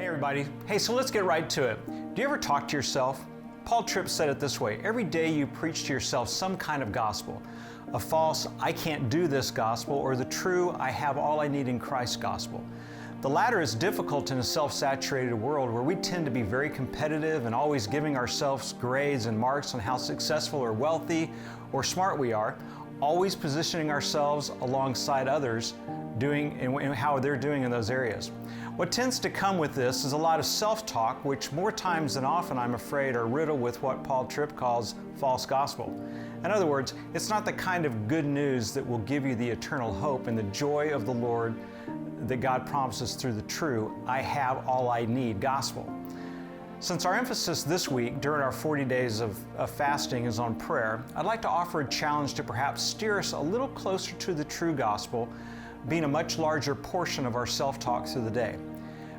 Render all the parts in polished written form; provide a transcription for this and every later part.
Hey everybody. Hey, so let's get right to it. Do you ever talk to yourself? Paul Tripp said it this way: every day you preach to yourself some kind of gospel. A false, I can't do this gospel, or the true, I have all I need in Christ gospel. The latter is difficult in a self-saturated world where we tend to be very competitive and always giving ourselves grades and marks on how successful or wealthy or smart we are, always positioning ourselves alongside others doing and how they're doing in those areas. What tends to come with this is a lot of self-talk, which more times than often, I'm afraid, are riddled with what Paul Tripp calls false gospel. In other words, it's not the kind of good news that will give you the eternal hope and the joy of the Lord that God promises through the true, I have all I need gospel. Since our emphasis this week during our 40 days of fasting is on prayer, I'd like to offer a challenge to perhaps steer us a little closer to the true gospel, being a much larger portion of our self-talk through the day.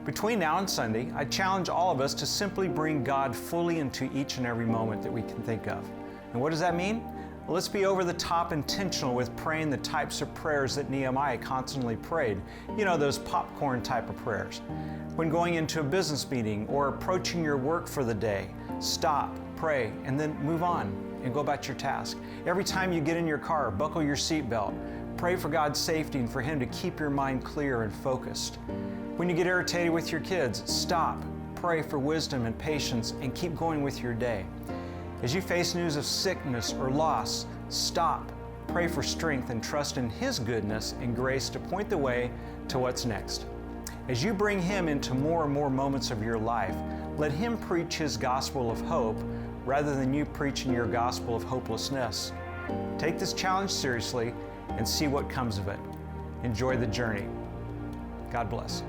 Between now and Sunday, I challenge all of us to simply bring God fully into each and every moment that we can think of. And what does that mean? Well, let's be over the top intentional with praying the types of prayers that Nehemiah constantly prayed. You know, those popcorn type of prayers. When going into a business meeting or approaching your work for the day, stop, pray, and then move on and go about your task. Every time you get in your car, buckle your seatbelt. Pray for God's safety and for Him to keep your mind clear and focused. When you get irritated with your kids, stop, pray for wisdom and patience, and keep going with your day. As you face news of sickness or loss, stop, pray for strength, and trust in His goodness and grace to point the way to what's next. As you bring Him into more and more moments of your life, let Him preach His gospel of hope rather than you preaching your gospel of hopelessness. Take this challenge seriously and see what comes of it. Enjoy the journey. God bless.